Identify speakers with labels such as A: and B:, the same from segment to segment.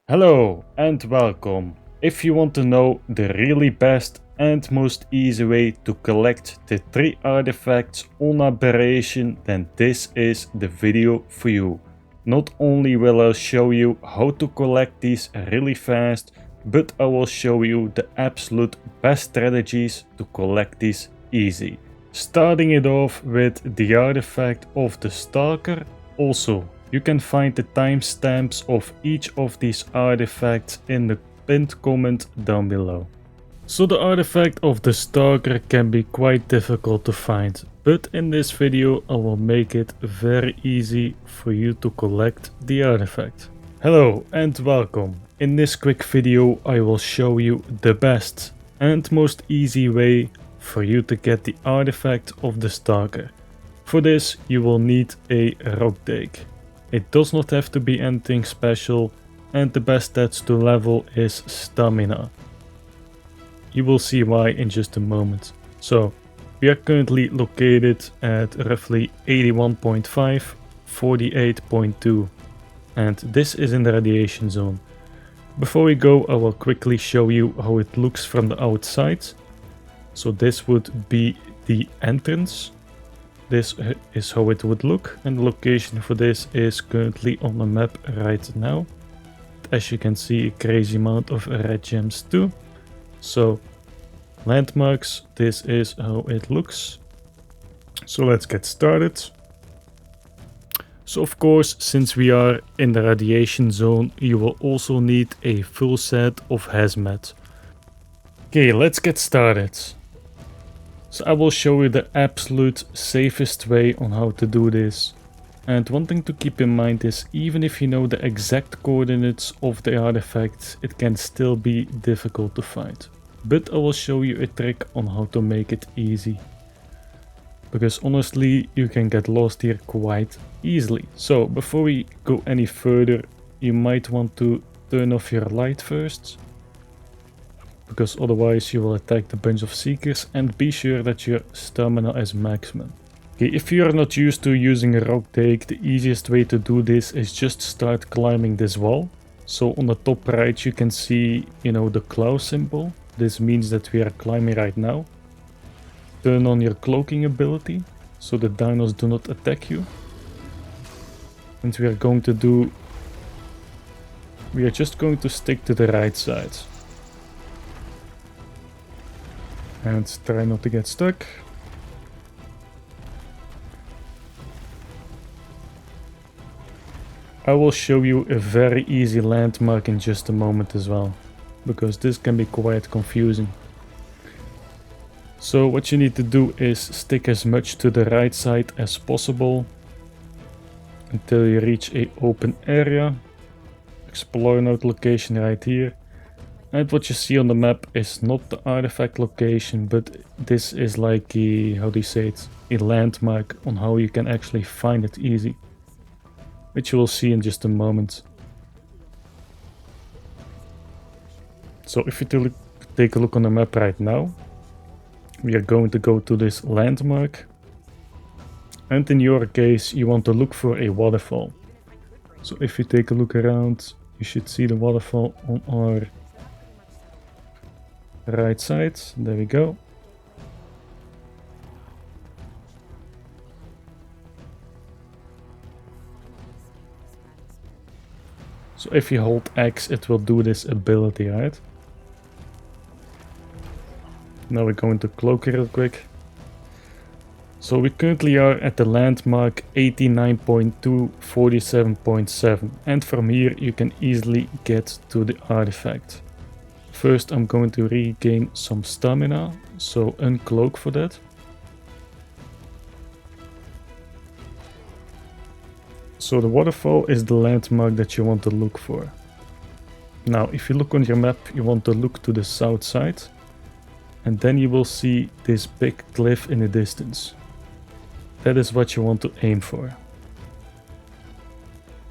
A: Hello and welcome. If you want to know the really best and most easy way to collect the 3 artifacts on Aberration, then this is the video for you. Not only will I show you how to collect these really fast, but I will show you the absolute best strategies to collect these easy. Starting it off with the artifact of the Stalker. Also, you can find the timestamps of each of these artifacts in the pinned comment down below. So the artifact of the Stalker can be quite difficult to find, but in this video I will make it very easy for you to collect the artifact. Hello and welcome. In this quick video I will show you the best and most easy way for you to get the artifact of the Stalker. For this you will need a rock take. It does not have to be anything special, and the best stats to level is stamina. You will see why in just a moment. So we are currently located at roughly 81.5, 48.2, and this is in the radiation zone. Before we go, I will quickly show you how it looks from the outside. So this would be the entrance. This is how it would look, and the location for this is currently on the map right now. As you can see, a crazy amount of red gems too. So landmarks, this is how it looks. So let's get started. So of course, since we are in the radiation zone, you will also need a full set of hazmat. Okay, let's get started. So I will show you the absolute safest way on how to do this. And one thing to keep in mind is, even if you know the exact coordinates of the artifacts, it can still be difficult to find. But I will show you a trick on how to make it easy. Because honestly, you can get lost here quite easily. So before we go any further, you might want to turn off your light first, because otherwise you will attack the bunch of seekers, and be sure that your stamina is maximum. Okay, if you are not used to using a rock take, the easiest way to do this is just start climbing this wall. So on the top right you can see, the claw symbol. This means that we are climbing right now. Turn on your cloaking ability so the dinos do not attack you. And we are just going to stick to the right side. And try not to get stuck. I will show you a very easy landmark in just a moment as well, because this can be quite confusing. So what you need to do is stick as much to the right side as possible until you reach an open area. Explore node location right here. And what you see on the map is not the artifact location, but this is like a landmark on how you can actually find it easy, which you will see in just a moment. So if you take a look on the map right now, we are going to go to this landmark, and in your case you want to look for a waterfall. So if you take a look around, you should see the waterfall on our right side. There we go. So if you hold X, it will do this ability, right? Now we're going to cloak real quick. So we currently are at the landmark 89.2, 47.7, and from here you can easily get to the artifact. First I'm going to regain some stamina, so uncloak for that. So the waterfall is the landmark that you want to look for. Now if you look on your map, you want to look to the south side, and then you will see this big cliff in the distance. That is what you want to aim for.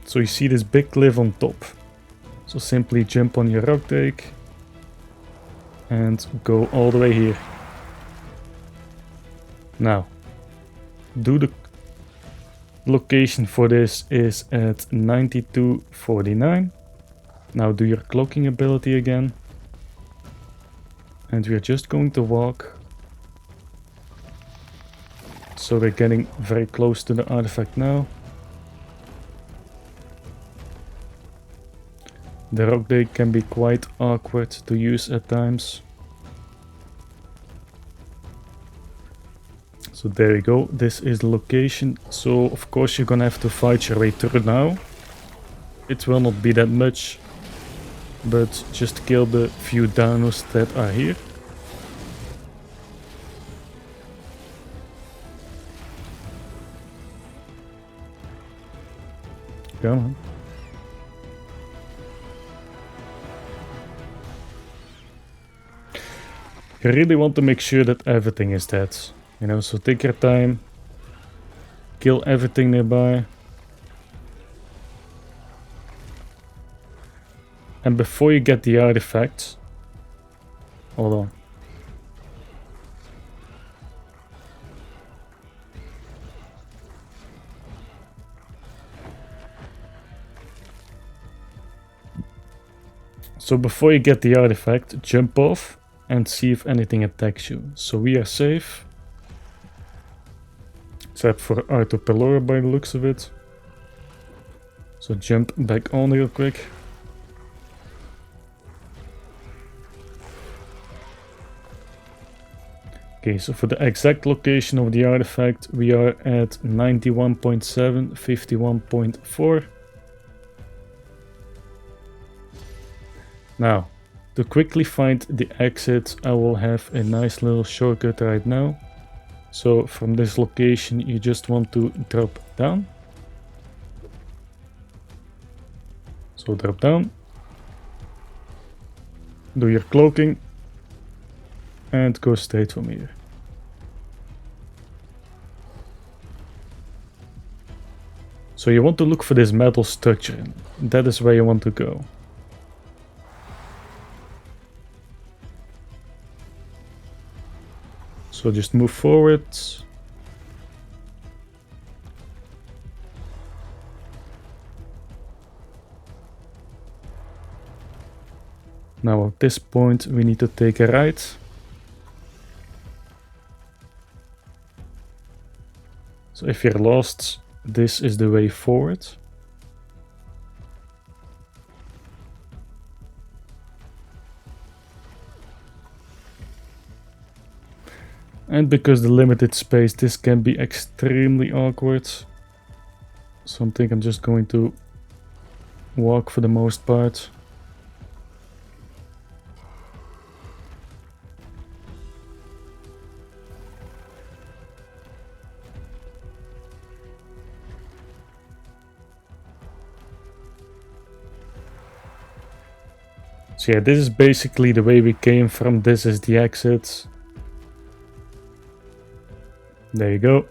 A: So you see this big cliff on top. So simply jump on your rock take and go all the way here. Now, the location for this is at 9249. Now do your cloaking ability again. And we're just going to walk. So we're getting very close to the artifact now. The rock day can be quite awkward to use at times. So there you go, this is the location. So of course you're gonna have to fight your way through now. It will not be that much, but just kill the few dinos that are here. Come on. You really want to make sure that everything is dead. You know, so take your time. Kill everything nearby. And before you get the artifact... Hold on. So before you get the artifact, jump off and see if anything attacks you. So we are safe. Except for Artopelora by the looks of it. So jump back on real quick. Okay, so for the exact location of the artifact, we are at 91.7, 51.4. Now, to quickly find the exit, I will have a nice little shortcut right now. So from this location, you just want to drop down. So drop down. Do your cloaking. And go straight from here. So you want to look for this metal structure. That is where you want to go. So just move forward. Now at this point we need to take a right. So if you're lost, this is the way forward. And because the limited space, this can be extremely awkward. So I think I'm just going to walk for the most part. So yeah, this is basically the way we came from. This is the exit. There you go.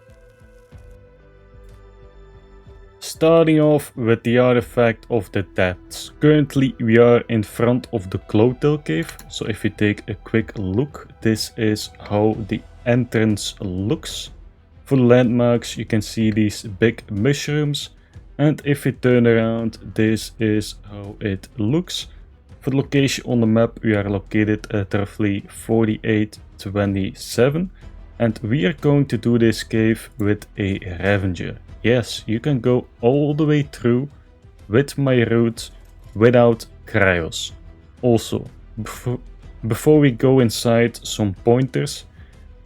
A: Starting off with the artifact of the depths. Currently we are in front of the Clotail cave. So if you take a quick look, this is how the entrance looks. For the landmarks you can see these big mushrooms. And if you turn around, this is how it looks. For the location on the map, we are located at roughly 4827, and we are going to do this cave with a Revenger. Yes, you can go all the way through with my route without cryos. Also, before we go inside, some pointers.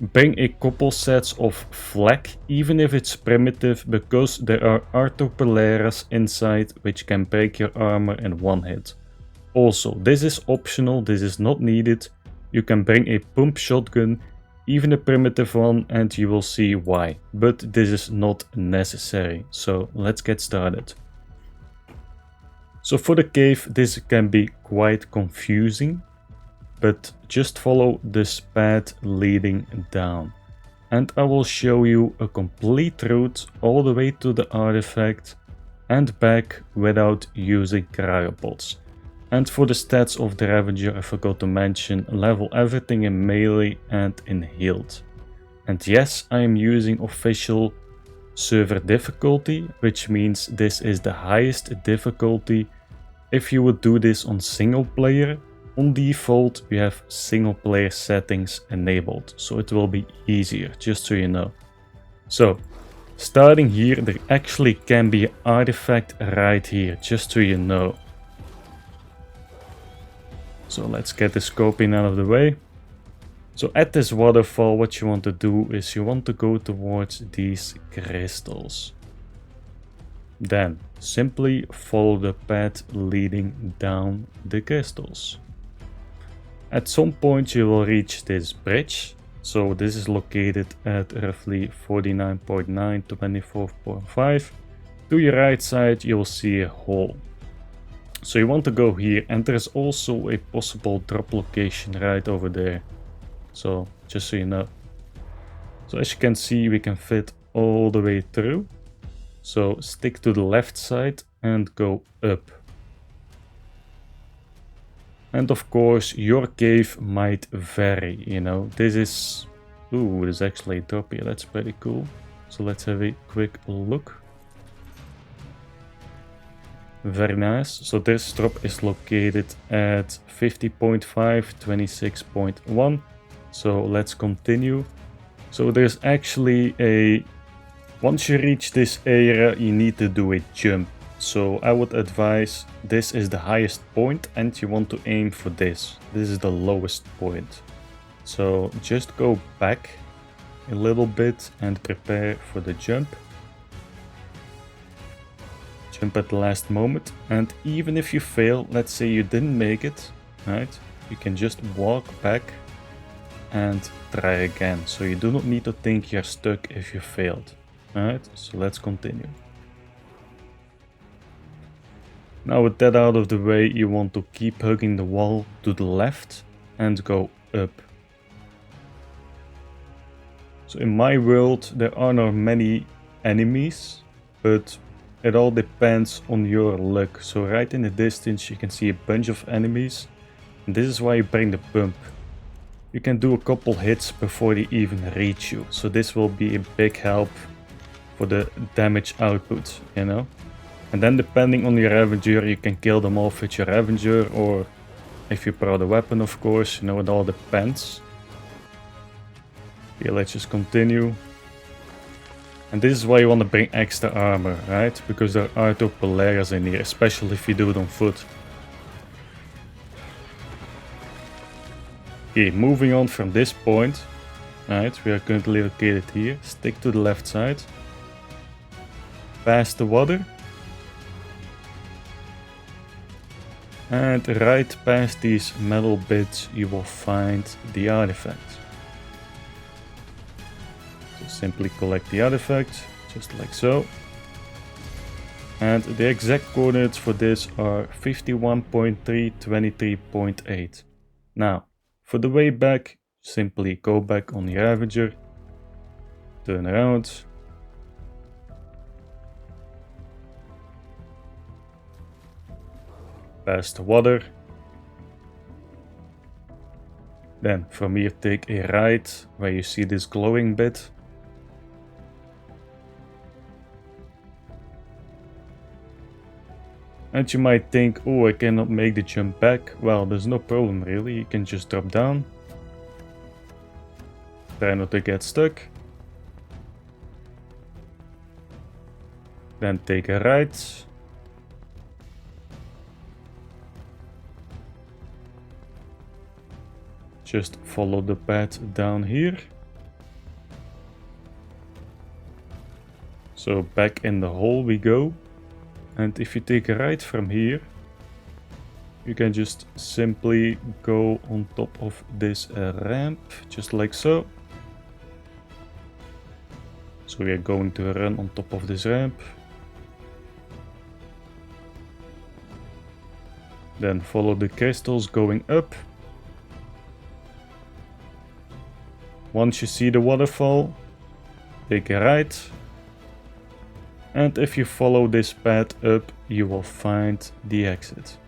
A: Bring a couple sets of flak, even if it's primitive, because there are Artopeleras inside which can break your armor in one hit. Also, this is optional, this is not needed. You can bring a pump shotgun, even a primitive one, and you will see why. But this is not necessary, so let's get started. So for the cave, this can be quite confusing, but just follow this path leading down. And I will show you a complete route all the way to the artifact and back without using cryopods. And for the stats of the Revenger, I forgot to mention, level everything in melee and in healed. And yes, I am using official server difficulty, which means this is the highest difficulty if you would do this on single player, on default you have single player settings enabled, so it will be easier, just so you know. So starting here, there actually can be an artifact right here, just so you know. So let's get the scoping out of the way. So at this waterfall, what you want to do is you want to go towards these crystals. Then simply follow the path leading down the crystals. At some point you will reach this bridge. So this is located at roughly 49.9 to 24.5. To your right side you will see a hole. So you want to go here, and there's also a possible drop location right over there. So just so you know. So as you can see, we can fit all the way through. So stick to the left side and go up. And of course your cave might vary, you know. This is... ooh, there's actually a drop here, that's pretty cool. So let's have a quick look. Very nice. So this drop is located at 50.5, 26.1. So let's continue. So there's actually a... once you reach this area, you need to do a jump. So I would advise, this is the highest point and you want to aim for this. This is the lowest point. So just go back a little bit and prepare for the jump. Jump at the last moment, and even if you fail, let's say you didn't make it, right? You can just walk back and try again. So you do not need to think you're stuck if you failed. Alright, so let's continue. Now with that out of the way, you want to keep hugging the wall to the left and go up. So in my world there are not many enemies, but it all depends on your luck. So right in the distance you can see a bunch of enemies, and this is why you bring the pump. You can do a couple hits before they even reach you, so this will be a big help for the damage output, you know. And then depending on your Ravager, you can kill them off with your Ravager, or if you brought a weapon, of course, you know, it all depends. Okay, let's just continue. And this is why you want to bring extra armor, right? Because there are two polaris in here, especially if you do it on foot. Okay, moving on from this point, right? We are currently located here. Stick to the left side. Past the water. And right past these metal bits you will find the artifact. So simply collect the artifact, just like so. And the exact coordinates for this are 51.3, 23.8. Now, for the way back, simply go back on the Ravager, turn around. Past the water. Then from here take a right where you see this glowing bit. And you might think, oh, I cannot make the jump back. Well, there's no problem really, you can just drop down. Try not to get stuck. Then take a right. Just follow the path down here. So back in the hole we go. And if you take a right from here, you can just simply go on top of this ramp, just like so. So we are going to run on top of this ramp. Then follow the crystals going up. Once you see the waterfall, take a right. And if you follow this path up, you will find the exit.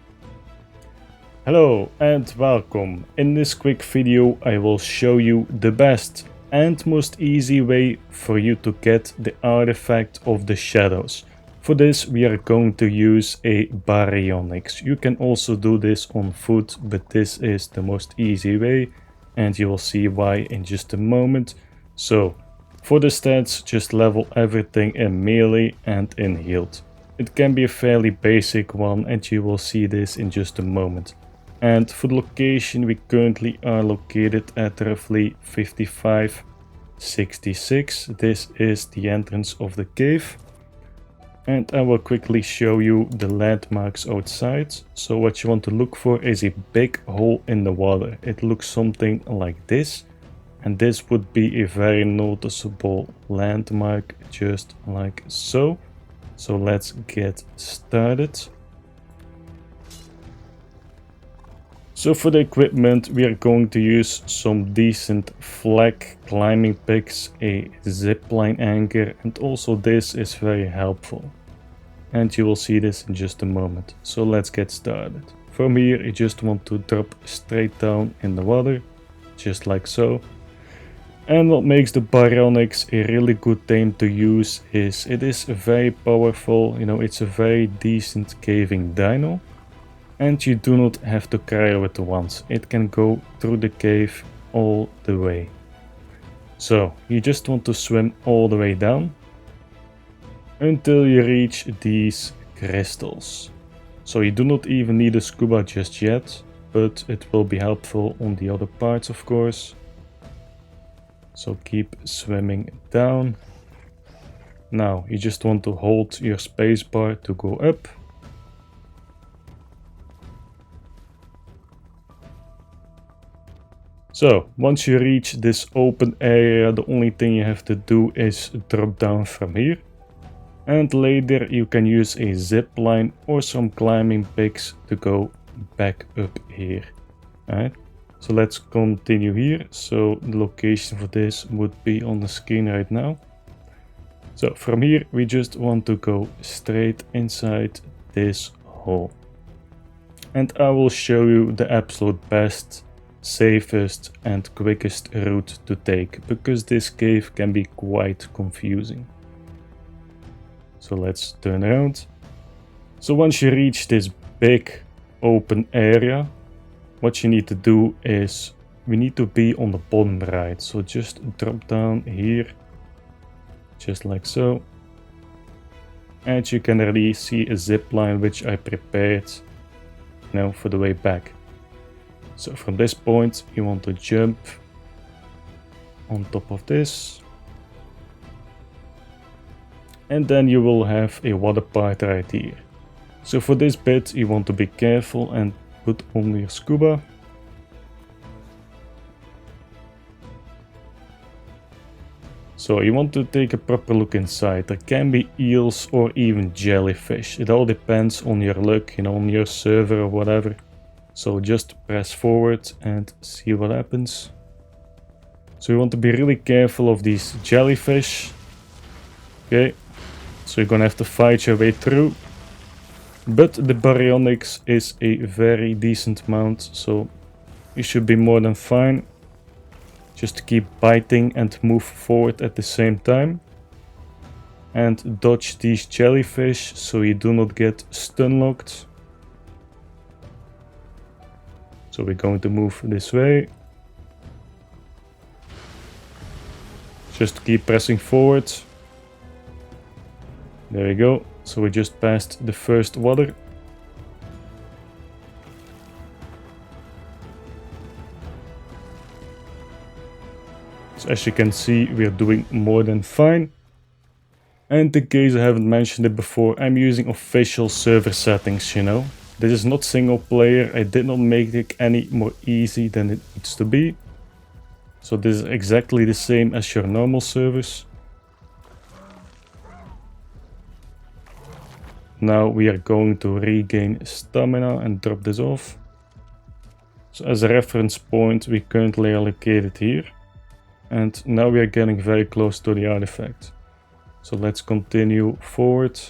A: Hello and welcome. In this quick video I will show you the best and most easy way for you to get the artifact of the shadows. For this we are going to use a baryonyx. You can also do this on foot, but this is the most easy way and you will see why in just a moment. So for the stats, just level everything in melee and in healed. It can be a fairly basic one and you will see this in just a moment. And for the location, we currently are located at roughly 5566. This is the entrance of the cave. And I will quickly show you the landmarks outside. So what you want to look for is a big hole in the water. It looks something like this. And this would be a very noticeable landmark, just like so. So let's get started. So for the equipment, we are going to use some decent flag climbing picks, a zipline anchor, and also this is very helpful. And you will see this in just a moment. So let's get started. From here, you just want to drop straight down in the water, just like so. And what makes the baryonyx a really good thing to use is it is very powerful, it's a very decent caving dino. And you do not have to cryo it once, it can go through the cave all the way. So you just want to swim all the way down until you reach these crystals. So you do not even need a scuba just yet, but it will be helpful on the other parts of course. So keep swimming down. Now you just want to hold your spacebar to go up. So once you reach this open area, the only thing you have to do is drop down from here. And later you can use a zip line or some climbing picks to go back up here. Alright, so let's continue here. So the location for this would be on the screen right now. So from here we just want to go straight inside this hole. And I will show you the absolute best, safest and quickest route to take, because this cave can be quite confusing. So let's turn around. So once you reach this big open area, what you need to do is we need to be on the bottom right. So just drop down here, just like so. And you can already see a zip line which I prepared for the way back. So from this point you want to jump on top of this. And then you will have a water part right here. So for this bit you want to be careful and put on your scuba. So you want to take a proper look inside. There can be eels or even jellyfish. It all depends on your luck, on your server or whatever. So just press forward and see what happens. So you want to be really careful of these jellyfish. Okay, so you're gonna have to fight your way through. But the baryonyx is a very decent mount, so you should be more than fine. Just keep biting and move forward at the same time. And dodge these jellyfish so you do not get stun locked. So we're going to move this way. Just keep pressing forward. There we go. So we just passed the first water. So as you can see, we're doing more than fine. And in case I haven't mentioned it before, I'm using official server settings, This is not single player. I did not make it any more easy than it needs to be. So this is exactly the same as your normal servers. Now we are going to regain stamina and drop this off. So as a reference point, we currently are located here. And now we are getting very close to the artifact. So let's continue forward.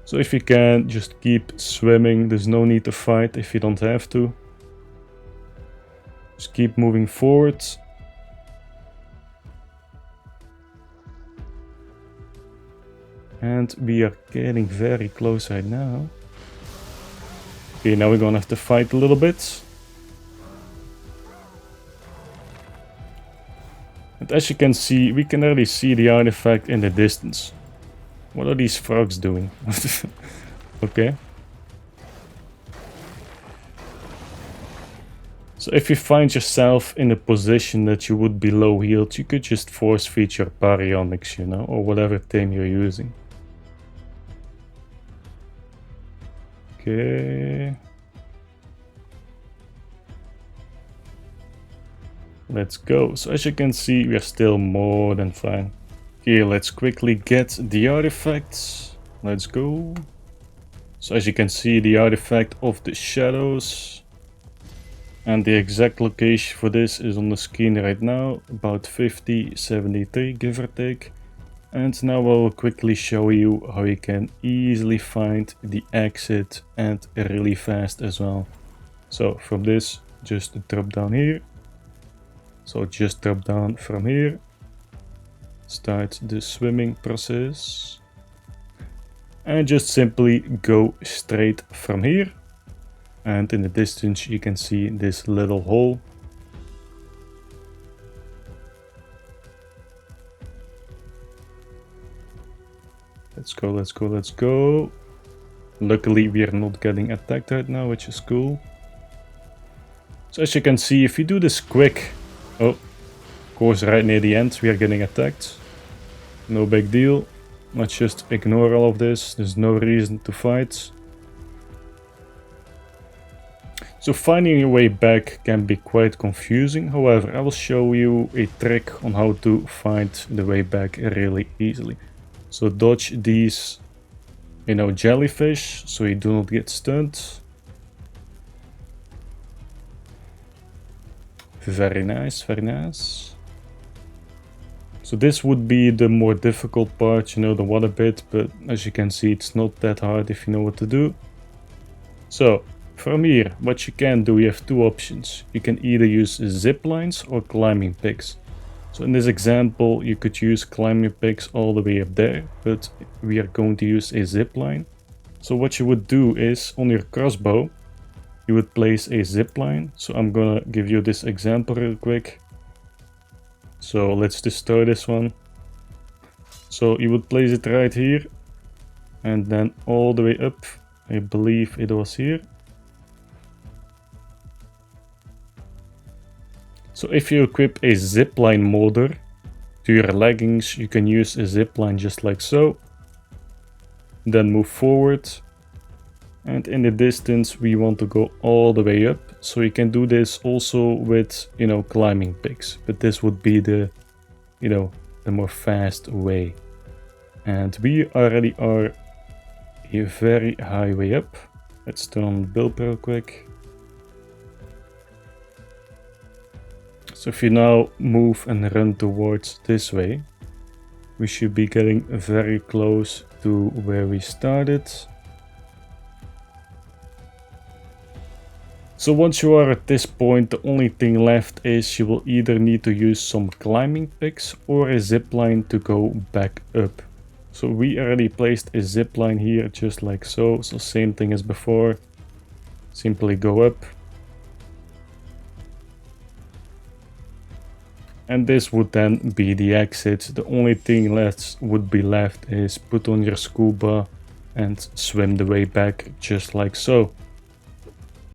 A: So if you can, just keep swimming. There's no need to fight if you don't have to. Just keep moving forward. And we are getting very close right now. Okay, now we're gonna have to fight a little bit. And as you can see, we can already see the artifact in the distance. What are these frogs doing? Okay. So if you find yourself in a position that you would be low healed, you could just force feed your Baryonyx, you know, or whatever team you're using. Okay. Let's go. So as you can see, we are still more than fine. Okay, let's quickly get the artifacts. Let's go. So as you can see, the artifact of the shadows. And the exact location for this is on the screen right now, about 5073 give or take. And now I will quickly show you how you can easily find the exit and really fast as well. So from this, just drop down here. So just drop down from here. Start the swimming process. And just simply go straight from here. And in the distance you can see this little hole. Let's go, let's go, let's go. Luckily we are not getting attacked right now, which is cool. So as you can see, if you do this quick... Oh, of course right near the end we are getting attacked. No big deal. Let's just ignore all of this. There's no reason to fight. So finding your way back can be quite confusing. However, I will show you a trick on how to find the way back really easily. So dodge these, you know, jellyfish so you do not get stunned. Very nice, very nice. So this would be the more difficult part, you know, the water bit, but as you can see, it's not that hard if you know what to do. So from here, what you can do, you have two options. You can either use zip lines or climbing picks. So in this example, you could use climbing picks all the way up there, but we are going to use a zip line. So what you would do is, on your crossbow, you would place a zip line. So I'm gonna give you this example real quick. So let's just start this one. So you would place it right here, and then all the way up. I believe it was here. So if you equip a zipline molder to your leggings, you can use a zipline just like so. Then move forward. And in the distance, we want to go all the way up. So you can do this also with, you know, climbing picks. But this would be the, you know, the more fast way. And we already are a very high way up. Let's turn on the build real quick. So if you now move and run towards this way, we should be getting very close to where we started. So once you are at this point, the only thing left is you will either need to use some climbing picks or a zipline to go back up. So we already placed a zipline here just like so. So same thing as before. Simply go up. And this would then be the exit. The only thing left would be left is put on your scuba and swim the way back just like so.